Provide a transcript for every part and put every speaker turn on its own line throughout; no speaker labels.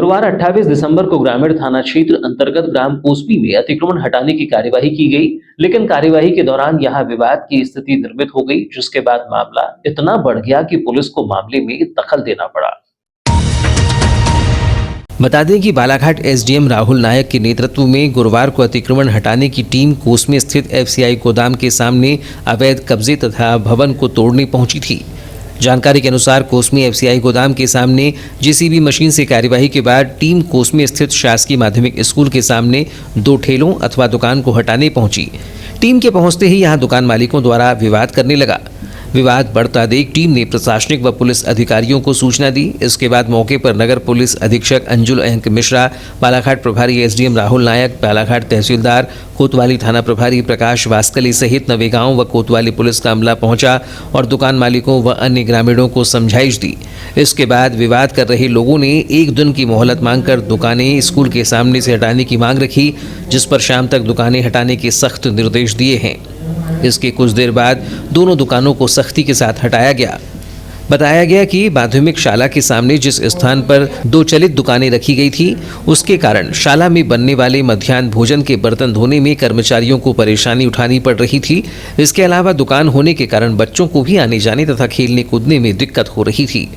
गुरुवार 28 दिसंबर को ग्रामीण थाना क्षेत्र अंतर्गत ग्राम कोसपी में अतिक्रमण हटाने की कार्यवाही की गई, लेकिन कार्यवाही के दौरान यहां विवाद की स्थिति निर्मित हो गई, जिसके बाद मामला इतना बढ़ गया कि पुलिस को मामले में दखल देना पड़ा।
बता दें कि बालाघाट एसडीएम राहुल नायक के नेतृत्व में गुरुवार को अतिक्रमण हटाने की टीम कोसमी स्थित एफसीआई गोदाम के सामने अवैध कब्जे तथा भवन को तोड़ने पहुंची थी। जानकारी के अनुसार कोसमी एफसीआई गोदाम के सामने जेसीबी मशीन से कार्यवाही के बाद टीम कोसमी स्थित शासकीय माध्यमिक स्कूल के सामने 2 ठेलों अथवा दुकान को हटाने पहुंची। टीम के पहुंचते ही यहां दुकान मालिकों द्वारा विवाद करने लगा। विवाद बढ़ता देख टीम ने प्रशासनिक व पुलिस अधिकारियों को सूचना दी। इसके बाद मौके पर नगर पुलिस अधीक्षक अंजुल अंक मिश्रा, बालाघाट प्रभारी एसडीएम राहुल नायक, बालाघाट तहसीलदार, कोतवाली थाना प्रभारी प्रकाश वास्कली सहित नवेगांव व कोतवाली पुलिस का अमला पहुंचा और दुकान मालिकों व अन्य ग्रामीणों को समझाइश दी। इसके बाद विवाद कर रहे लोगों ने 1 दिन की मोहलत मांगकर दुकानें स्कूल के सामने से हटाने की मांग रखी, जिस पर शाम तक दुकानें हटाने के सख्त निर्देश दिए हैं। इसके कुछ देर बाद दोनों दुकानों को सख्ती के साथ हटाया गया। बताया गया कि माध्यमिक शाला के सामने जिस स्थान पर 2 चलित दुकानें रखी गई थी, उसके कारण शाला में बनने वाले मध्याह्न भोजन के बर्तन धोने में कर्मचारियों को परेशानी उठानी पड़ रही थी। इसके अलावा दुकान होने के कारण बच्चों को भी आने जाने तथा खेलने कूदने में दिक्कत हो रही थी।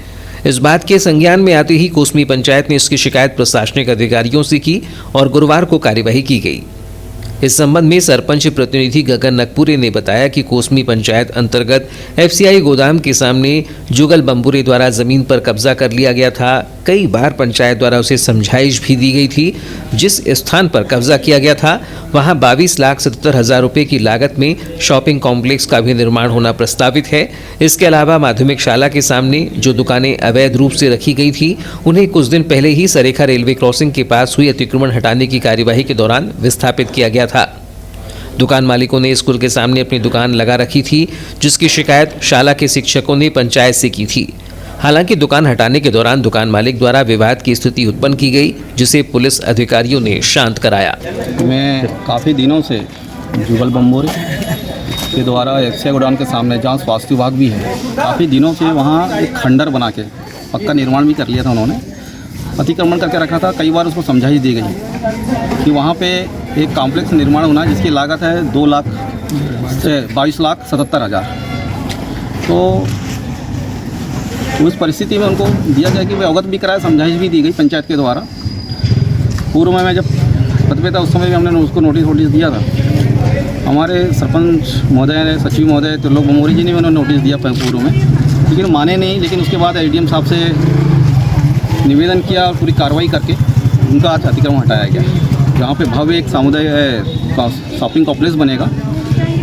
इस बात के संज्ञान में आते ही कोसमी पंचायत ने इसकी शिकायत प्रशासनिक अधिकारियों से की और गुरुवार को कार्यवाही की गई। इस संबंध में सरपंच प्रतिनिधि गगन नकपुरे ने बताया कि कोसमी पंचायत अंतर्गत एफसीआई गोदाम के सामने जुगल बम्बुरे द्वारा जमीन पर कब्जा कर लिया गया था। कई बार पंचायत द्वारा उसे समझाइश भी दी गई थी। जिस स्थान पर कब्जा किया गया था वहां 22,77,000 रुपए की लागत में शॉपिंग कॉम्प्लेक्स का भी निर्माण होना प्रस्तावित है। इसके अलावा माध्यमिक शाला के सामने जो दुकानें अवैध रूप से रखी गई थी, उन्हें कुछ दिन पहले ही सरेखा रेलवे क्रॉसिंग के पास हुई अतिक्रमण हटाने की कार्यवाही के दौरान विस्थापित किया गया था। दुकान मालिकों ने स्कूल के सामने अपनी दुकान लगा रखी थी, जिसकी शिकायत शाला के शिक्षकों ने पंचायत से की थी। हालांकि दुकान हटाने के दौरान दुकान मालिक द्वारा विवाद की स्थिति उत्पन्न की गई, जिसे पुलिस अधिकारियों ने शांत कराया।
मैं काफ़ी दिनों से जुगल बम्बोरे के द्वारा एफसीआई गोदाम के सामने, जहाँ स्वास्थ्य विभाग भी है, काफ़ी दिनों से वहाँ एक खंडर बना के पक्का निर्माण भी कर लिया था। उन्होंने अतिक्रमण करके रखा था। कई बार उसको समझाइश दी गई कि वहाँ पे एक कॉम्प्लेक्स निर्माण होना है जिसकी लागत है 22,77,000। तो उस परिस्थिति में उनको दिया गया कि वे अवगत भी कराया, समझाइश भी दी गई पंचायत के द्वारा। पूर्व में मैं जब पद पे था उस समय भी हमने उसको नोटिस दिया था। हमारे सरपंच महोदय, सचिव महोदय त्रिलोक बम्बोरे जी ने उन्होंने नोटिस दिया पूर्व में, लेकिन माने नहीं। लेकिन उसके बाद एडीएम साहब से निवेदन किया और पूरी कार्रवाई करके उनका आज अतिक्रमण हटाया गया। जहाँ पे भव्य एक सामुदायिक शॉपिंग कॉम्प्लेक्स बनेगा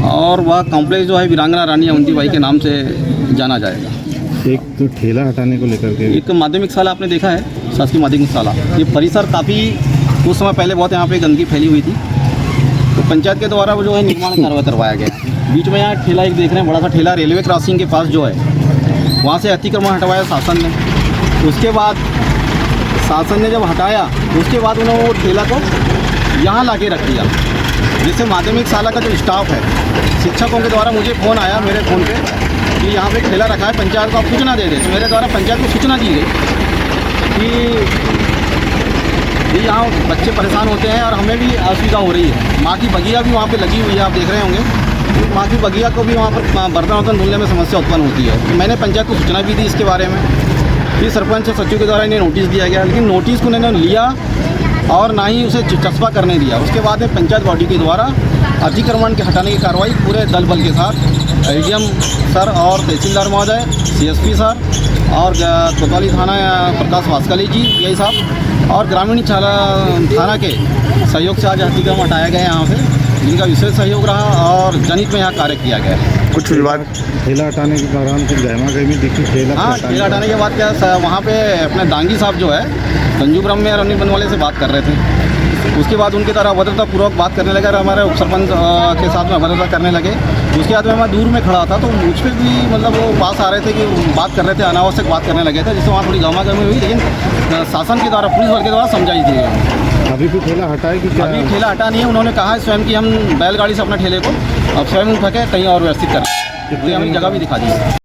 और वह कॉम्प्लेक्स जो है वीरांगना रानी अवंतीबाई के नाम से जाना जाएगा।
एक तो ठेला हटाने को लेकर के
एक माध्यमिक शाला आपने देखा है, शासकीय माध्यमिक शाला। ये परिसर काफ़ी कुछ समय पहले बहुत यहाँ पे गंदगी फैली हुई थी, तो पंचायत के द्वारा वो जो है निर्माण करवाया गया। बीच में यहाँ ठेला एक देख रहे हैं, बड़ा सा ठेला रेलवे क्रॉसिंग के पास जो है, वहाँ से अतिक्रमण हटवाया शासन ने। उसके बाद शासन ने जब हटाया, उसके बाद उन्होंने वो ठेला को यहाँ ला के रख दिया। जैसे माध्यमिक शाला का जो स्टाफ है, शिक्षकों के द्वारा मुझे फ़ोन आया मेरे फ़ोन पे कि यहाँ पे ठेला रखा है, पंचायत को आप सूचना दे दें। तो मेरे द्वारा पंचायत को सूचना दी गई कि यहाँ बच्चे परेशान होते हैं और हमें भी असुविधा हो रही है। माँ की बगिया भी वहाँ पे लगी हुई है, आप देख रहे होंगे। माँ की बगिया को भी वहाँ पर बर्तन धुलने में समस्या उत्पन्न होती है। तो मैंने पंचायत को सूचना भी दी इसके बारे में। फिर सरपंच सचिव के द्वारा इन्हें नोटिस दिया गया, लेकिन नोटिस को उन्होंने लिया और ना ही उसे चस्पा करने दिया। उसके बाद में पंचायत बॉडी के द्वारा अतिक्रमण के हटाने की कार्रवाई पूरे दल बल के साथ एडीएम सर और तहसीलदार महोदय, सीएसपी सर और कोतवाली थाना प्रकाश वास्कली जी पीआई साहब और ग्रामीण थाना के सहयोग से आज अतिक्रमण हटाया गया यहाँ से, जिनका विशेष सहयोग रहा और जनहित में यहाँ कार्य किया गया है।
कुछ विवाद ठेला हटाने के दौरान कुछ गहमा-गहमी दिखी ठेला
हटाने के बाद क्या वहाँ पे अपने दांगी साहब जो है संजू ब्रह्म और अनिल बनवाले से बात कर रहे थे। उसके बाद उनके द्वारा अभद्रतापूर्वक बात करने लगे और हमारे उप सरपंच के साथ में अभद्रता करने लगे। उसके बाद में मैं दूर में खड़ा था तो मुझ पर भी मतलब वो पास आ रहे थे कि बात कर रहे थे, अनावश्यक बात करने लगे थे, जिससे वहाँ थोड़ी गहमा-गहमी हुई। लेकिन शासन के द्वारा, पुलिस बल के द्वारा समझाइश दी गई।
अभी भी ठेला हटा है कि क्या?
अभी ठेला हटा नहीं है। उन्होंने कहा है स्वयं कि हम बैलगाड़ी से अपने ठेले को अब स्वयं उठा के कहीं और व्यवस्थित करें। हमें जगह भी दिखा दी है।